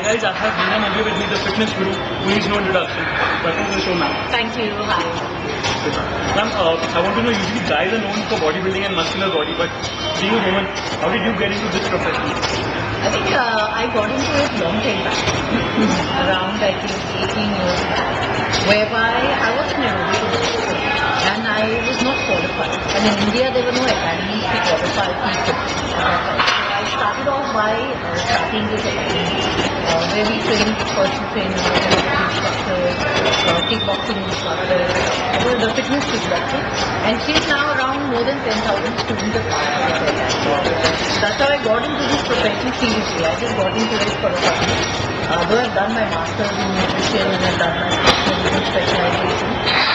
Hi guys, I have Leena Mogre with me, the fitness guru, who needs no introduction. Welcome to the show, ma'am. Thank you. Hi. Ma'am, I want to know, usually guys are known for bodybuilding and muscular body, but being a woman, how did you get into this profession? I think I got into it long time back, around I think 18 years back, whereby I was in aerobics and I was not qualified. And in India there were no academies to qualify people at that time. So I started off by starting this academy where we trained personal trainers, instructors, kickboxing instructors, the fitness kickboxing, and till now around more than 10,000 students have participated. That's how I got into this profession seriously. I just got into it for a fun. Though I've done my master's in nutrition and I've done my nutrition specialization,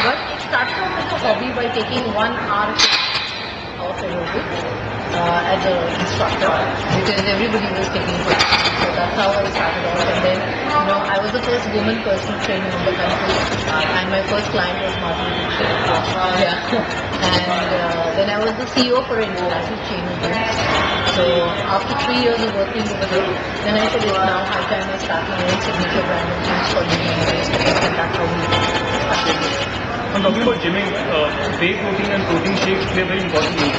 but it started off as a hobby by taking 1 hour of aerobics as an instructor because everybody was taking classes. So that's how I started off. And then, I was the first woman personal trainer in the country, and my first client was Vazir. Yeah. And then I was the CEO for an international chain of gyms. So after 3 years of working over there, then I said it's now high time I start my own signature brand of gyms for the gyms, and that's how we started. I'm talking about gymming, whey protein and protein shakes play a very important role.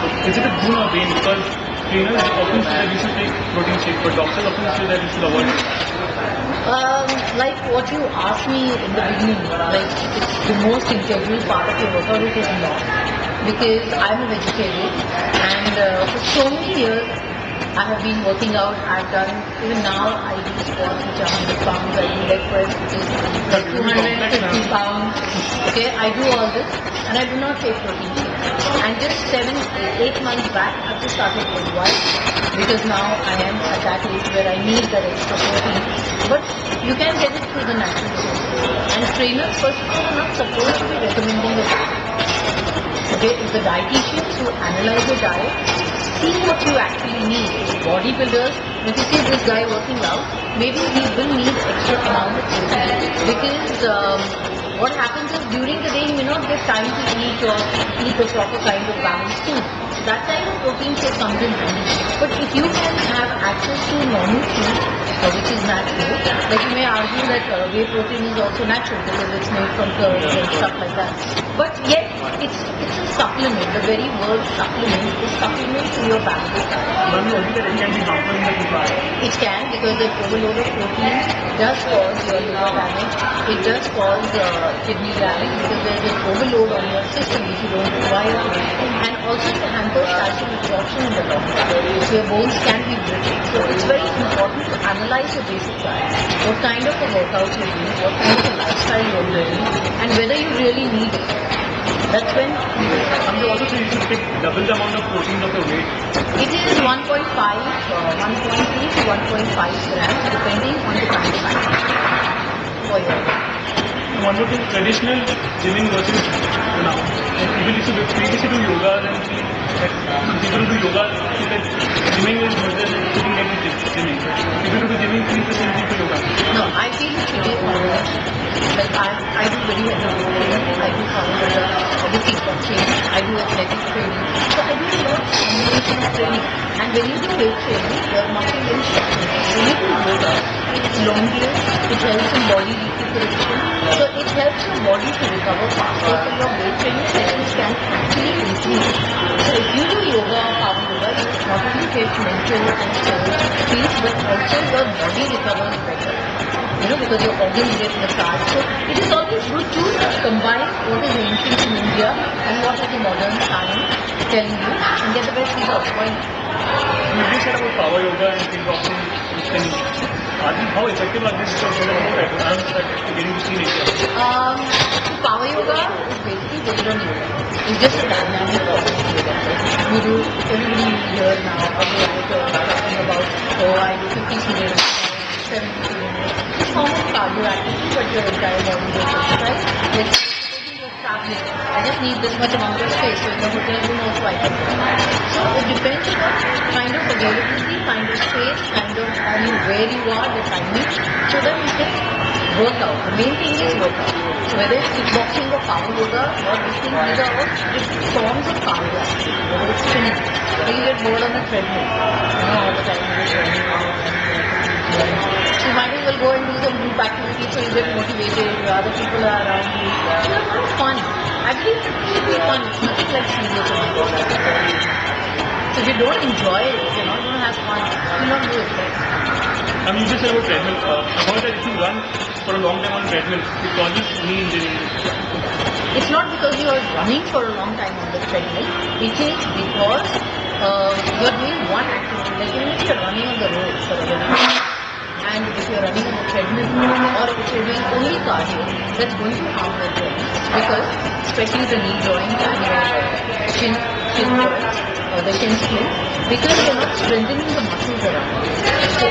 So is it a boon or bane? Because trainers often say that you should take protein shakes, but doctors often say that you should avoid it. Like what you asked me in the beginning, like it's the most integral part of your workout, it is not. Because I'm a vegetarian and for so many years I have been working out. I've done, even now I do squats which are 100 pounds, I do leg press which is like 250 pounds. Okay, I do all this and I do not take protein shakes. And just 8 months back I've just started with white because now I am at that age where I need that extra protein. But you can get it through the natural sources. And trainers first of all are not supposed to be recommending the diet. Okay, if the dietitians who analyze your diet see what you actually need. Bodybuilders, if you see this guy working out, maybe he will need extra amount of protein because what happens is during the day he may not get time to eat or eat the proper kind of balanced food. That kind of protein shake comes in handy. But if you can have access to normal food, which is natural, like you may argue that whey protein is also natural because it's made from curds and stuff like that. But yet, it's a supplement. The very word supplement is supplement to your balanced diet. One worry that it can be harmful in the food. It can, because the overload of protein does cause your liver damage. It does cause kidney damage because there's an overload on your system which you don't require. And also it hampers calcium absorption in the long run. So your bones can be brittle. So it's very important to analyze your basic diet. What kind of a workout you're doing, what kind of a lifestyle you're living, and whether you really need it. That's when you also say you should take double the amount of protein of your weight. It is 1.3 to 1.5 grams depending on the kind of activity for your weight. One more thing, traditional gymming versus now. People used to previously do yoga and see that people who do yoga see that gymming is more than sitting at the gymming. People who do gymming feel the same thing for yoga. No, I feel it should be a combination. Like I do very heavy training, I do power yoga, I do kickboxing, I do athletic training. So I do a lot of combination of training. And when you do weight training, your muscle is strong. When you do yoga, it's longier, it helps in body recuperation. So it helps your body to recover faster. So your weight training sessions can actually increase. So if you do yoga or power yoga, you not only get mental and spiritual peace, but also your body recovers better. Because your organs get massaged. So it is always good to combine what is ancient in India and what is the modern science telling you and get the best results. Why not? You just said about power yoga and kickboxing. How effective are these for more advanced that getting to see nature? So power yoga is basically Bikram yoga. It's just a dynamic yoga. You do, everybody here now, talking about, I do 50 kilometers, 70 kilometers. It's common cardio activity, but your entire body gets exercise. Like, supposing you're traveling, I just need this much amount of space, so in the hotel room also I can do that. So it depends on kind of availability, kind of space, kind of where you are, the timing, so that you can work out. The main thing is workout. So whether it's kickboxing or power yoga or this thing, these are all different forms of cardio activity. Whether it's spinning, so you get bored on the treadmill, all the time you're turning out and So you might as well go and do some group activities so you get motivated, other people are around you. You have a lot of fun. I believe it should be fun. It's nothing like serious about it. So if you don't enjoy it, if you're not going to have fun, you'll not do it. You just said about treadmill. About that, if you run for a long time on treadmill, it causes knee injury. It's not because you are running for a long time on the treadmill. It is because you are doing one activity. Like even if you are running on the road for a while, and if you are running on the treadmill, or if you are doing only cardio, that's going to harm your joints because especially the knee joint and your shin joints, the shin splints, because you're not strengthening the muscles around it. So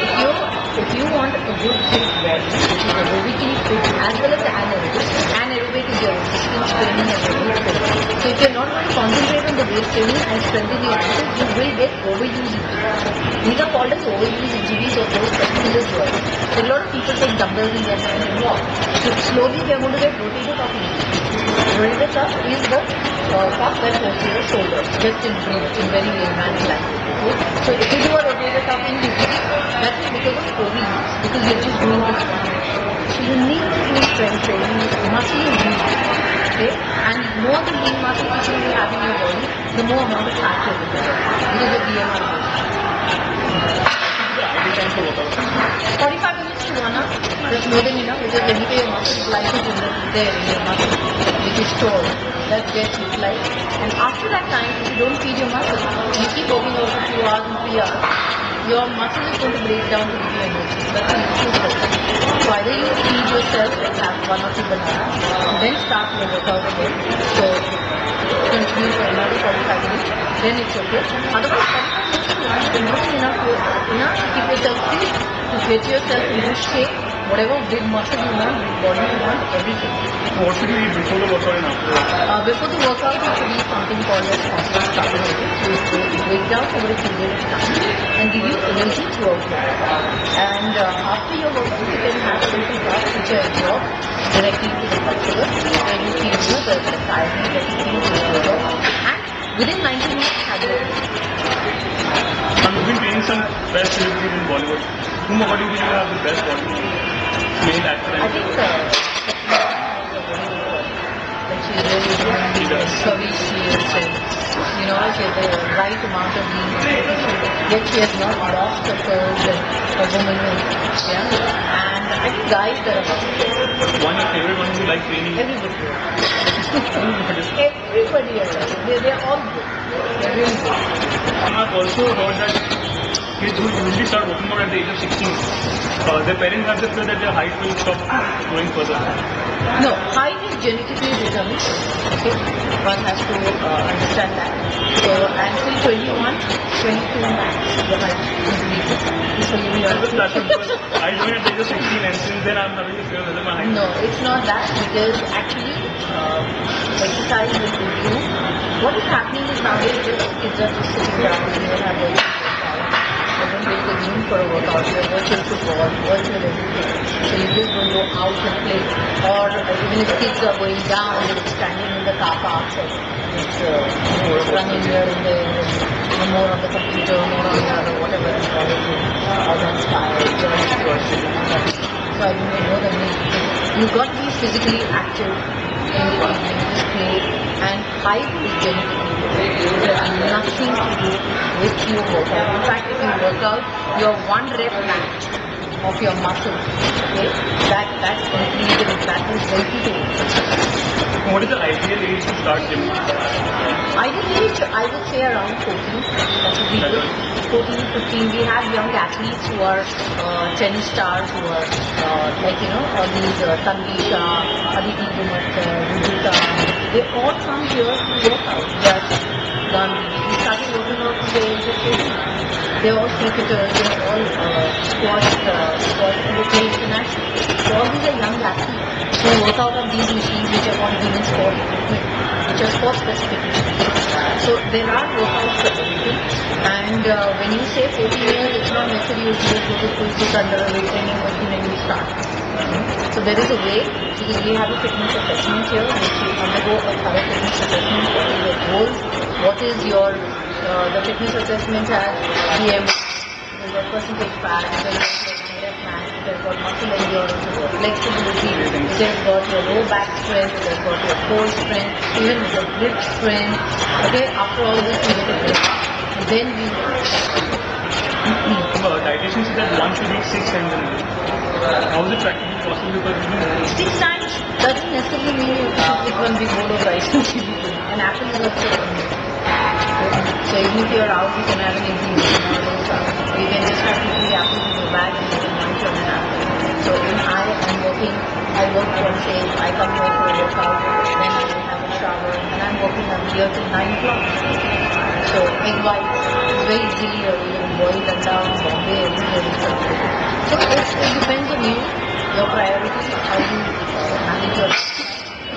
if you want a good fit body, which is aerobically fit as well as anaerobic, anaerobic is your resistance training and your weight training. So if you're not going to concentrate on the weight training and strengthen your muscles, you will get overuse injuries. These are called as overuse injuries of those particular joints. So a lot of people take dumbbells in their hand and walk. So slowly they are going to get rotator cuff injuries. Rotator cuff is the cuff that holds your shoulders, just in brief, in very layman's language. Okay? So if you do a rotator cuff injury, that is because of overuse, because you're just doing this one. So you need to do strength training, muscle injury. Okay? And more the lean muscle tissue you have in your body, the more amount of fat you will develop because of BMR goes. The ideal time for workout. 45 minutes to 1 hour, that's more than enough because anyway your muscle glycogen is there in your muscle, which is stored, that gets utilized. And after that time, if you don't feed your muscle, you keep working out for 2 hours and 3 hours, your muscle is going to break down to give you energy. That's the usual process. So either you feed yourself and have 1 or 2 bananas, and then start your workout again. So continue for another 45 minutes, then it's okay. Otherwise, 45 minutes is not enough to keep yourself fit, to get yourself in good shape, whatever big muscle you want, big body you want, everything. What should you eat before the workout and after? Before the workout, you should eat something called as complex carbohydrates, which will break down over a period of time and give you energy throughout the workout. And after your workout, you can have simple carbs which are absorbed directly into the blood sugar, and you feel the tiredness that you feel in the workout. And within 90 minutes, have your You've been training some best celebrities in Bollywood. Whom according to you have the best body? Male actor. I think she's really doing service, she is, she has the right amount of being, yet she has not lost her curves and her womanhood. Yeah? And I think guys that are One your favorite one you like training? everybody. Everybody else. They're all good. They're really good. I've also heard that kids who usually start working out at the age of 16, their parents have the fear that their height will stop growing further. No, height is genetically determined. Okay, one has to understand that. So until 21, 22 max, the height is legal. So you will That's because I joined at the age of 16 and since then I'm having the fear whether my height. No, it's not that because actually exercise will improve. What is happening is nowadays kids are just sitting down and they don't have any workout. They don't really go gym for a workout. They're virtual football, virtual everything. So you just don't go out and play. Or even if kids are going down, they're standing in the car parks or it's running here and there, and more on the computer, more on the other, whatever you call it, all that style, so I don't know the need. You've got to be physically active in the evening, just play, and height is genetically. It has nothing to do with your workout. In fact, if you work out, your 1 rep max of your muscle, okay, that's increased and that will help you to exercise. What is the ideal age to start gym? Ideally, I would say around 14. That would be good. 14, 15. We have young athletes who are tennis stars, who are all these Tanvisha, Aditi Gumat, Rujuta. They all come here to work out. Just Gandhi. We started working out from the age of 14. They're all cricketers. They're all squash. They play internationally. So all these are young athletes who work out on these machines which are called women's sport equipment, which are sport specific machines. So there are workouts for everything. And when you say 14 years, it's not necessarily you just go to full sit under a weight training machine and you start. So there is a way, because we have a fitness assessment here, which you undergo a thorough fitness assessment. What is your goals? What is your, the fitness assessment has BMI, your percentage fat, match, it has got muscle endurance, it has got flexibility, it has got your low back strength, it has got your core strength, even the grip strength. Okay, after all this we get a grip up, and then we Dietitian said that one should eat 6 times in a day. How is it practically possible? Because 6 times doesn't necessarily mean you have to pick one big bowl of rice and chili. An apple is also amazing. So even if you're out, you can have an easy meal. You can just have 2-3 apples in your bag and you can munch on an apple. So when I am working, I work from say, I come here for a workout, then I have a shower, and I'm working, I'm here till 9 o'clock. So egg whites is very easily available, boiled and down, Bombay, everywhere is available. So it depends on you, your priorities, how you manage your life.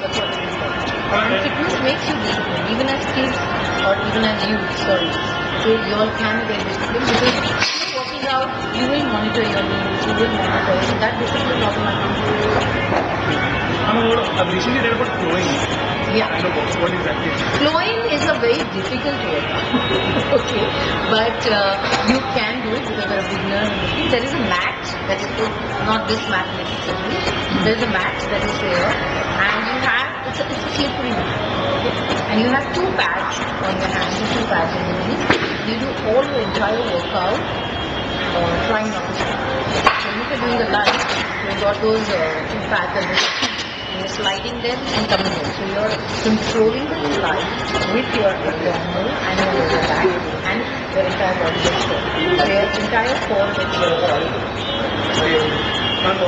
That's what it is. And fitness makes you disciplined, even as kids or even as youth, sorry. So you all can get disciplined because you're working out, you will monitor your meals, you will monitor, so that discipline automatically. I've recently read about flowing. Yeah. I know what exactly. Flowing is a very difficult workout. Okay. But you can do it because you're a beginner. There is a mat that is put, not this mat necessarily. There is a mat that is there and you have, it's a slippery mat. Okay. And you have 2 pads on your hands and 2 pads on your knees. You do all your entire workout trying not to slip. So if you're doing the lunge, you've got those 2 pads on your feet. You're sliding them and coming in. So you're controlling the slide with your abdominal and your lower back and your entire body gets strong. So your entire core gets strong. And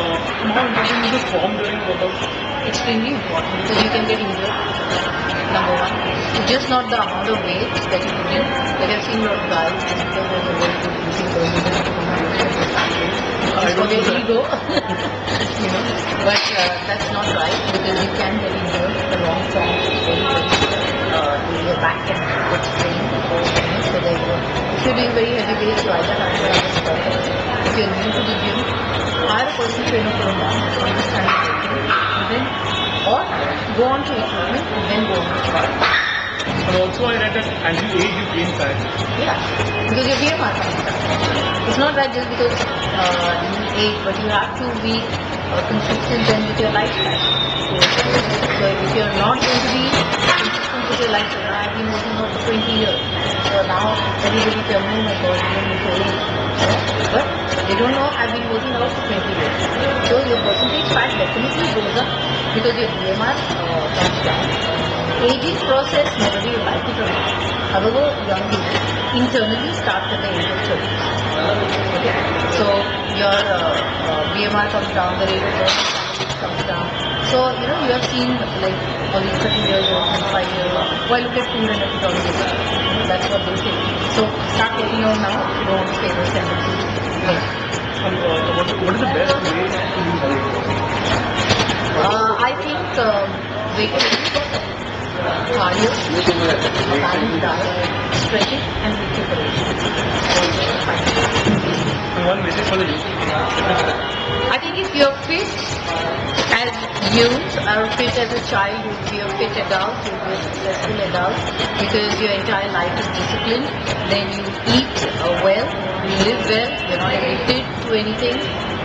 how important is the form during workout? Extremely important because you can get injured. Number one. It's just not the amount of weight that you put in. Like I've seen a lot of guys and because there's a very good eating for their ego. You know, but that's not right because you can get injured. The wrong form is very your back can get strained. So there you go. If you're doing very heavy weights, you either have to have a spotter. If you're new to the gym, hire a personal trainer for a month, understand everything, and then or go on to equipment and then go on to spot. And also I read that as you age, you gain fat. Yeah, because your BMR comes down. It's not that just because you age, but you have to be consistent then with your lifestyle. So if you're not going to be consistent with your lifestyle, I've been working out for 20 years. So now everybody tell me, oh my God, you're so old. But they don't know I've been working out for 20 years. So your percentage fat definitely goes up because your BMR comes down. Aging process, whether you like it or not. However, young people internally start at the age of 30. Okay, so your BMR comes down, the rate of birth comes down. So you know you have seen like all these 30 years old, 25 years old. Why look at food and methodology? That's what they say. So start working out now if you don't want to stay those tendencies. What is the best way to lose weight? I think weight training, cardio, a balanced diet, stretching and recuperation. And one message for the youth. I think if you're fit as youth or fit as a child, you'll be a fit adult, you'll be a successful adult because your entire life is disciplined. Then you eat well, you live well, you're not addicted to anything.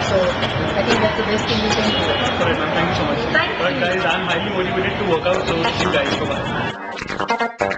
So I think that's the best thing you can do. Alright, ma'am, thank you so much. Thank you. Alright, guys, I'm highly motivated to work out, so see you guys. Bye-bye.